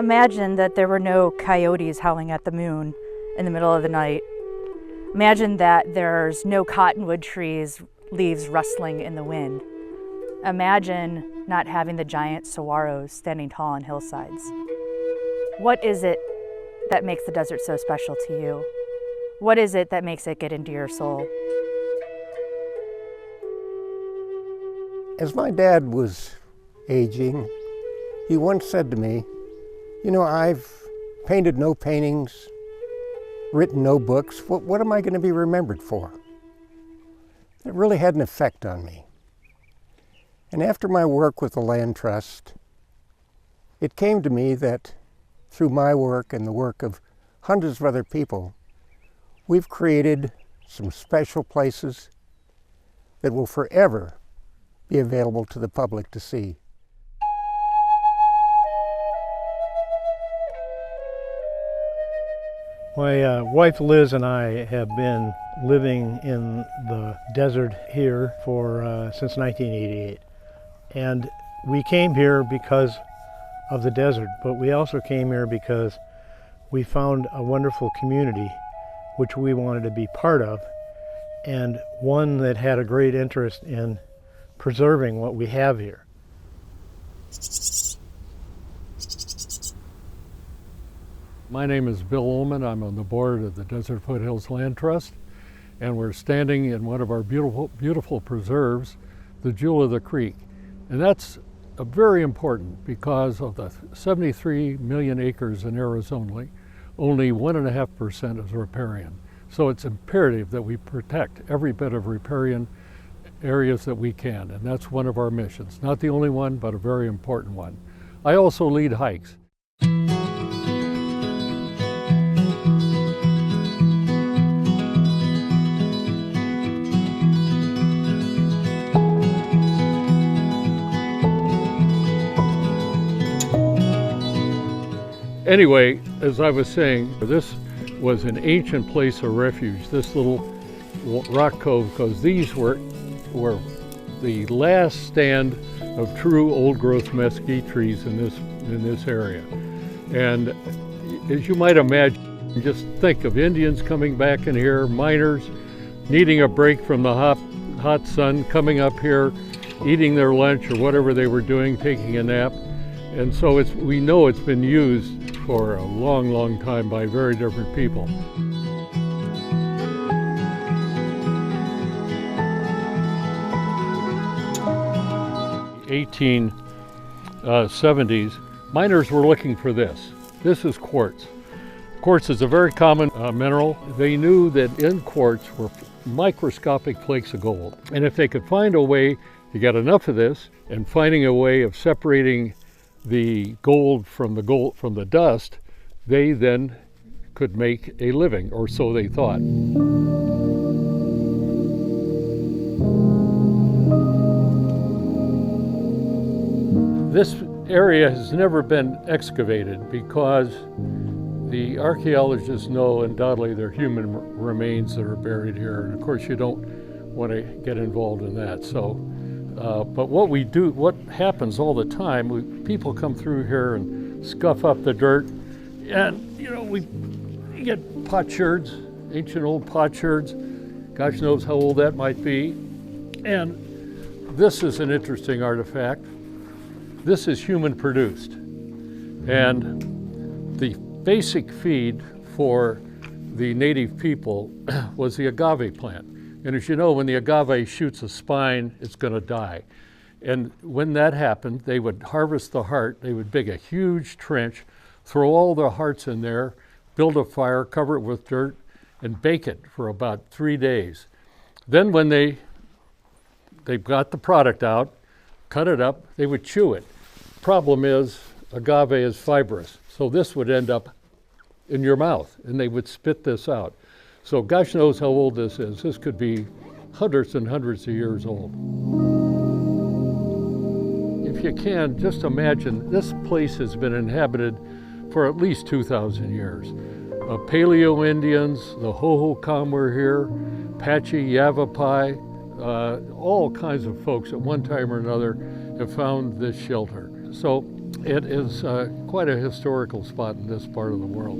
Imagine that there were no coyotes howling at the moon in the middle of the night. Imagine that there's no cottonwood trees, leaves rustling in the wind. Imagine not having the giant saguaros standing tall on hillsides. What is it that makes the desert so special to you? What is it that makes it get into your soul? As my dad was aging, he once said to me, "You know, I've painted no paintings, written no books. What am I going to be remembered for?" It really had an effect on me. And after my work with the Land Trust, it came to me that through my work and the work of hundreds of other people, we've created some special places that will forever be available to the public to see. My wife Liz and I have been living in the desert here for since 1988. And we came here because of the desert, but we also came here because we found a wonderful community which we wanted to be part of, and one that had a great interest in preserving what we have here. My name is Bill Ullman. I'm on the board of the Desert Foothills Land Trust, and we're standing in one of our beautiful preserves, the Jewel of the Creek. And that's very important because of the 73 million acres in Arizona, only 1.5% is riparian. So it's imperative that we protect every bit of riparian areas that we can, and that's one of our missions. Not the only one, but a very important one. I also lead hikes. Anyway, as I was saying, this was an ancient place of refuge, this little rock cove, because these were the last stand of true old-growth mesquite trees in this area. And as you might imagine, just think of Indians coming back in here, miners needing a break from the hot sun, coming up here, eating their lunch or whatever they were doing, taking a nap. And so we know it's been used for a long, long time by very different people. 1870s, miners were looking for this. This is quartz. Quartz is a very common mineral. They knew that in quartz were microscopic flakes of gold. And if they could find a way to get enough of this, and finding a way of separating the gold from the dust, they then could make a living, or so they thought. This area has never been excavated because the archaeologists know undoubtedly there are human remains that are buried here, and of course you don't want to get involved in that. So, but what happens all the time, people come through here and scuff up the dirt, and you know, we get potsherds, ancient old potsherds. Gosh knows how old that might be. And this is an interesting artifact. This is human produced. And the basic feed for the native people was the agave plant. And as you know, when the agave shoots a spine, it's going to die. And when that happened, they would harvest the heart. They would dig a huge trench, throw all the hearts in there, build a fire, cover it with dirt, and bake it for about 3 days. Then when they got the product out, cut it up, they would chew it. Problem is, agave is fibrous, so this would end up in your mouth, and they would spit this out. So gosh knows how old this is. This could be hundreds and hundreds of years old. If you can, just imagine this place has been inhabited for at least 2,000 years. Paleo Indians, the Hohokam were here, Apache, Yavapai, all kinds of folks at one time or another have found this shelter. So It is quite a historical spot in this part of the world.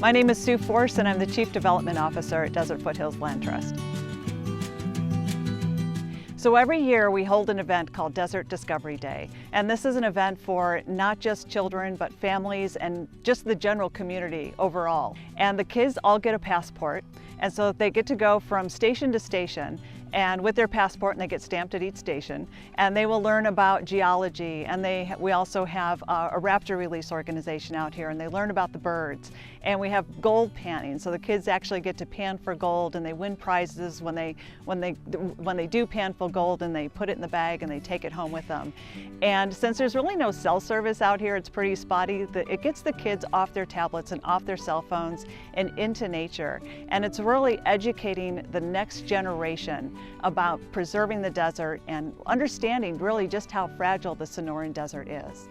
My name is Sue Force, and I'm the Chief Development Officer at Desert Foothills Land Trust. So every year we hold an event called Desert Discovery Day, and this is an event for not just children but families and just the general community overall. And the kids all get a passport, and so they get to go from station to station and with their passport, and they get stamped at each station, and they will learn about geology, and we also have a raptor release organization out here, and they learn about the birds. And we have gold panning, so the kids actually get to pan for gold, and they win prizes when they do pan for gold, and they put it in the bag and they take it home with them. And since there's really no cell service out here, it's pretty spotty, it gets the kids off their tablets and off their cell phones and into nature. And it's really educating the next generation about preserving the desert and understanding really just how fragile the Sonoran Desert is.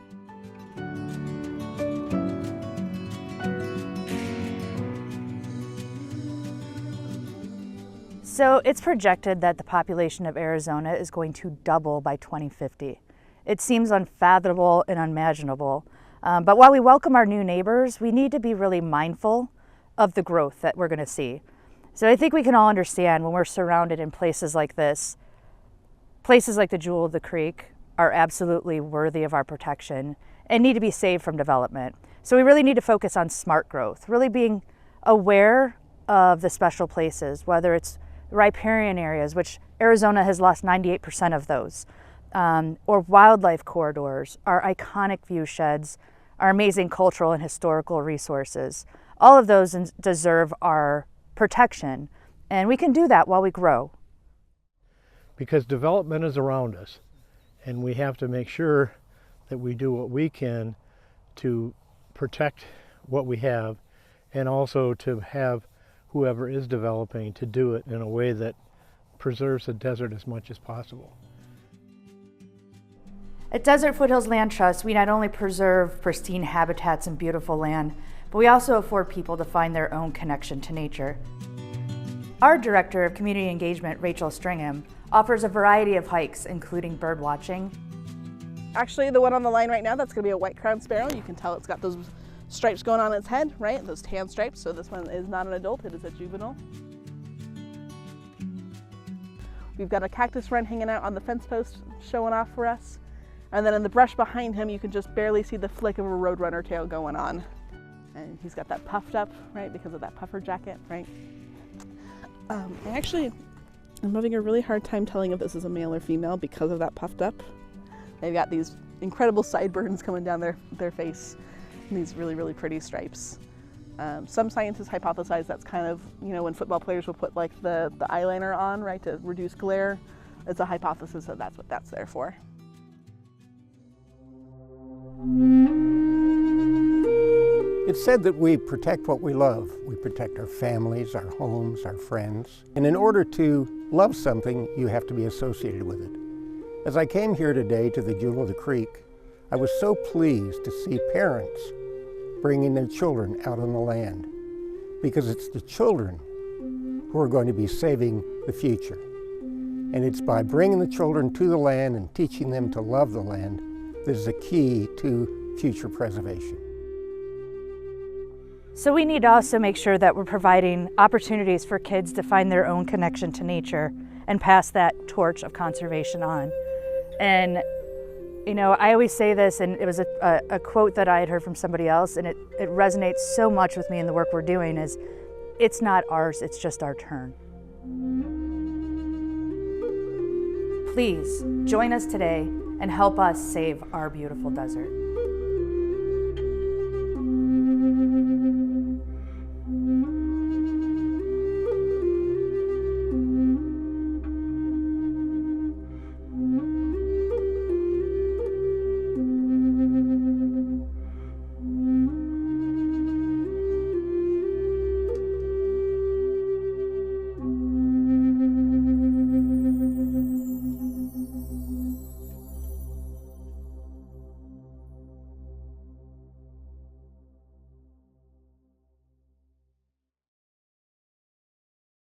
So it's projected that the population of Arizona is going to double by 2050. It seems unfathomable and unimaginable. But while we welcome our new neighbors, we need to be really mindful of the growth that we're going to see. So I think we can all understand when we're surrounded in places like this, places like the Jewel of the Creek are absolutely worthy of our protection and need to be saved from development. So we really need to focus on smart growth, really being aware of the special places, whether it's riparian areas, which Arizona has lost 98% of those, or wildlife corridors, our iconic view sheds, our amazing cultural and historical resources. All of those deserve our protection, and we can do that while we grow. Because development is around us, and we have to make sure that we do what we can to protect what we have, and also to have whoever is developing to do it in a way that preserves the desert as much as possible. At Desert Foothills Land Trust, we not only preserve pristine habitats and beautiful land, but we also afford people to find their own connection to nature. Our Director of Community Engagement, Rachel Stringham, offers a variety of hikes, including bird watching. Actually, the one on the line right now, that's going to be a white-crowned sparrow. You can tell it's got those stripes going on its head, right? Those tan stripes. So this one is not an adult, it is a juvenile. We've got a cactus wren hanging out on the fence post showing off for us. And then in the brush behind him, you can just barely see the flick of a roadrunner tail going on. And he's got that puffed up, right, because of that puffer jacket, right? I'm having a really hard time telling if this is a male or female because of that puffed up. They've got these incredible sideburns coming down their face, and these really, really pretty stripes. Some scientists hypothesize that's kind of, when football players will put like the eyeliner on, right, to reduce glare. It's a hypothesis that that's what that's there for. It's said that we protect what we love. We protect our families, our homes, our friends. And in order to love something, you have to be associated with it. As I came here today to the Jewel of the Creek, I was so pleased to see parents bringing their children out on the land, because it's the children who are going to be saving the future. And it's by bringing the children to the land and teaching them to love the land that is the key to future preservation. So we need to also make sure that we're providing opportunities for kids to find their own connection to nature and pass that torch of conservation on. And I always say this, and it was a quote that I had heard from somebody else, and it resonates so much with me in the work we're doing, is it's not ours, it's just our turn. Please join us today and help us save our beautiful desert.